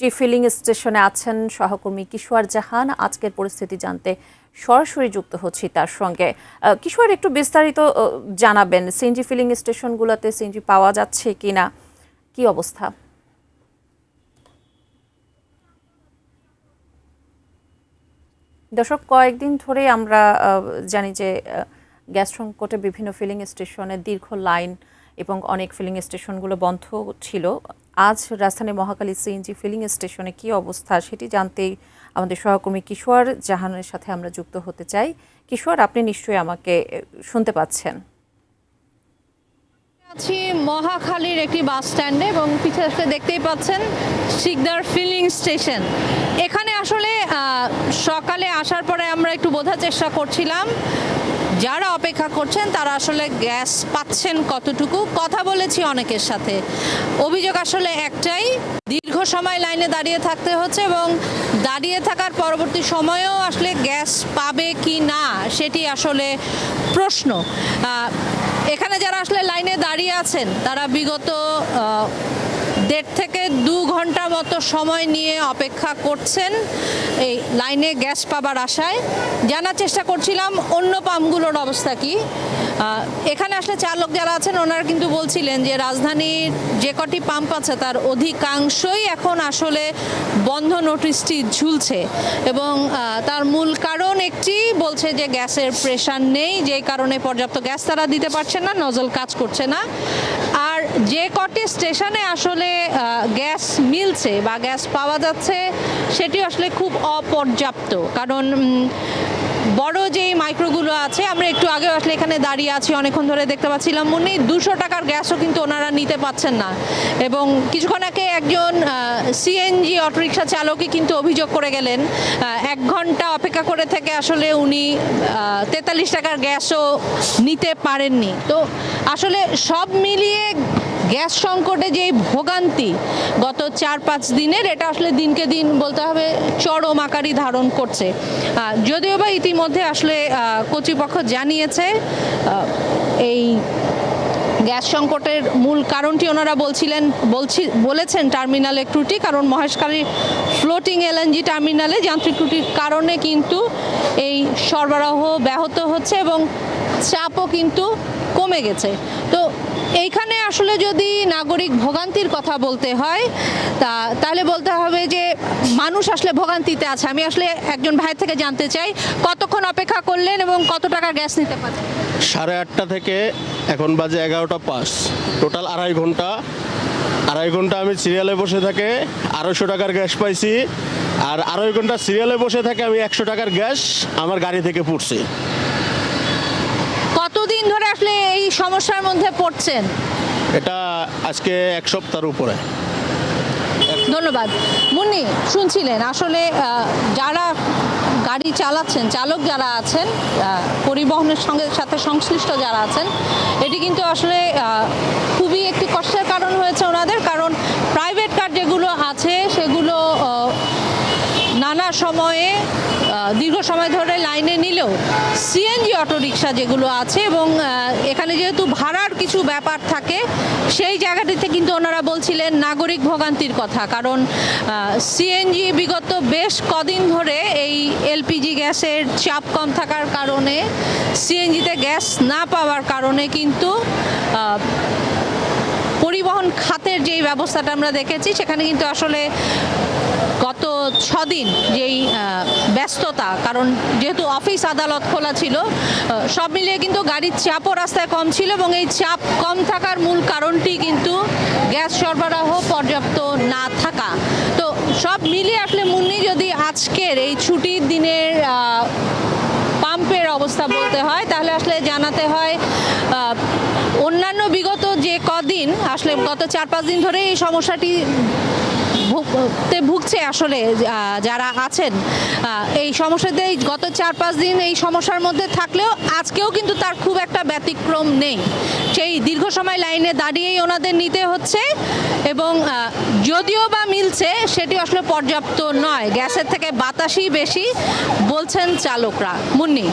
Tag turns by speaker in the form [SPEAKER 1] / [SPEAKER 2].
[SPEAKER 1] যে ফিলিং স্টেশনে আছেন সহকর্মী কিশোর জাহান। আজকের পরিস্থিতি জানতে সরাসরি যুক্ত হচ্ছি তার সঙ্গে। কিশোর, একটু বিস্তারিত জানাবেন, সিএনজি ফিলিং স্টেশনগুলোতে সিএনজি পাওয়া যাচ্ছে কিনা, কি অবস্থা? দর্শক, কয়েকদিন ধরে আমরা জানি যে গ্যাস সংকটে বিভিন্ন ফিলিং স্টেশনে দীর্ঘ লাইন এবং অনেক ফিলিং স্টেশনগুলো বন্ধ ছিল। আজ রাজধানী মহাখালী সিএনজি ফিলিং স্টেশনে কি অবস্থা সেটি জানতেই আমাদের সহকর্মী কিশোর জাহানের সাথে আমরা যুক্ত হতে চাই। কিশোর, আপনি নিশ্চয়ই আমাকে শুনতে পাচ্ছেন?
[SPEAKER 2] আছি মহাখালীর একটি বাস স্ট্যান্ডে এবং পিছনে দেখতেই পাচ্ছেন শিকদার ফিলিং স্টেশন। এখানে আসলে সকালে আসার পরে আমরা একটু বোঝার চেষ্টা করছিলাম যারা অপেক্ষা করছেন তারা আসলে গ্যাস পাচ্ছেন কতটুকু। কথা বলেছি অনেকের সাথে, অভিযোগ আসলে একটাই, দীর্ঘ সময় লাইনে দাঁড়িয়ে থাকতে হচ্ছে এবং দাঁড়িয়ে থাকার পরবর্তী সময়েও আসলে গ্যাস পাবে কি না সেটি আসলে প্রশ্ন। এখানে যারা আসলে লাইনে দাঁড়িয়ে আছেন তারা বিগত 1.5 থেকে 2 ঘন্টা মতো সময় নিয়ে অপেক্ষা করছেন এই লাইনে গ্যাস পাবার আশায়। জানার চেষ্টা করছিলাম অন্য পাম্পগুলোর অবস্থা কি। এখানে আসলে চালক যারা আছেন ওনারা কিন্তু বলছিলেন যে রাজধানীর যে কটি পাম্প আছে তার অধিকাংশই এখন আসলে বন্ধ নোটিশটি ঝুলছে এবং তার মূল কারণ একটি বলছে যে গ্যাসের প্রেশার নেই, যেই কারণে পর্যাপ্ত গ্যাস তারা দিতে পারছে না, নজল কাজ করছে না। আর যে কটি স্টেশনে আসলে গ্যাস মিলছে বা গ্যাস পাওয়া যাচ্ছে সেটি আসলে খুব অপর্যাপ্ত, কারণ বড় যেই মাইক্রোগুলো আছে, আমরা একটু আগে আসলে এখানে দাঁড়িয়ে আছি অনেকক্ষণ ধরে দেখতে পাচ্ছিলাম মুন্নি 200 টাকার গ্যাসও কিন্তু ওনারা নিতে পাচ্ছেন না। এবং কিছুক্ষণ আগে একজন সিএনজি অটোরিকশা চালকই কিন্তু অভিযোগ করে গেলেন 1 ঘন্টা অপেক্ষা করে থেকে আসলে উনি 43 টাকার গ্যাসও নিতে পারেননি। তো আসলে সব মিলিয়ে গ্যাস সংকটে যেই ভোগান্তি গত 4-5 দিনের, এটা আসলে দিনকে দিন বলতে হবে চরম আকারই ধারণ করছে। যদিও বা ইতিমধ্যে আসলে কর্তৃপক্ষ জানিয়েছে এই গ্যাস সংকটের মূল কারণটি ওনারা বলেছেন টার্মিনালে ত্রুটি, কারণ মহেশখালী ফ্লোটিং এলএনজি টার্মিনালে যান্ত্রিক ত্রুটির কারণে কিন্তু এই সরবরাহ ব্যাহত হচ্ছে এবং চাপও কিন্তু কমে গেছে। তো এইখানে আসলে যদি নাগরিক ভোগান্তির কথা বলতে হয় তাহলে বলতে হবে যে মানুষ আসলে ভোগান্তিতে আছে। আমি আসলে একজন ভাই থেকে জানতে চাই, কতক্ষণ অপেক্ষা করলেন এবং কত টাকার গ্যাস নিতে পারছেন?
[SPEAKER 3] 8:30 থেকে এখন বাজে 11:05, টোটাল 2.5 ঘন্টা আমি সিরিয়ালে বসে থাকে 250 টাকার গ্যাস পাইছি। আর 2.5 ঘন্টা সিরিয়ালে বসে থাকে আমি 100 টাকার গ্যাস আমার গাড়ি থেকে পড়ছি।
[SPEAKER 2] কতদিন ধরে আসলে এই সমস্যার মধ্যে পড়ছেন?
[SPEAKER 3] এটা আজকে 1 সপ্তাহের উপরে।
[SPEAKER 2] ধন্যবাদ। মুন্নি, শুনছিলেন আসলে যারা গাড়ি চালাচ্ছেন, চালক যারা আছেন, পরিবহনের সাথে সংশ্লিষ্ট যারা আছেন, এটি কিন্তু আসলে খুবই একটি কষ্টের কারণ হয়েছে ওনাদের, কারণ প্রাইভেট কার যেগুলো আছে সেগুলো নানা সময়ে দীর্ঘ সময় ধরে লাইনে নিলেও সিএনজি অটোরিকশা যেগুলো আছে এবং এখানে যেহেতু ভাড়ার কিছু ব্যাপার থাকে সেই জায়গাটিতে কিন্তু ওনারা বলছিলেন নাগরিক ভোগান্তির কথা, কারণ সিএনজি বিগত বেশ কদিন ধরে এই এলপিজি গ্যাসের চাপ কম থাকার কারণে, সিএনজিতে গ্যাস না পাওয়ার কারণে কিন্তু পরিবহন খাতের যেই ব্যবস্থাটা আমরা দেখেছি সেখানে কিন্তু আসলে গত 6 দিন যেই ব্যস্ততা, কারণ যেহেতু অফিস আদালত খোলা ছিল, সব মিলিয়ে কিন্তু গাড়ির চাপও রাস্তায় কম ছিল এবং এই চাপ কম থাকার মূল কারণটি কিন্তু গ্যাস সরবরাহ পর্যাপ্ত না থাকা। তো সব মিলিয়ে আসলে মুন্নি, যদি আজকের এই ছুটির দিনের পাম্পের অবস্থা বলতে হয় তাহলে আসলে জানাতে হয় অন্যান্য বিগত যে কদিন আসলে গত 4-5 দিন ধরে এই সমস্যাটি ভুগছে আসলে যারা আছেন, এই সমস্যাতে গত 4-5 দিন এই সমস্যার মধ্যে থাকলেও আজকেও কিন্তু তার খুব একটা ব্যতিক্রম নেই। সেই দীর্ঘ সময় লাইনে দাঁড়িয়েই ওনাদের নিতে হচ্ছে এবং যদিও বা মিলছে সেটি আসলে পর্যাপ্ত নয়, গ্যাসের থেকে বাতাসই বেশি বলছেন চালকরা। মুন্নি।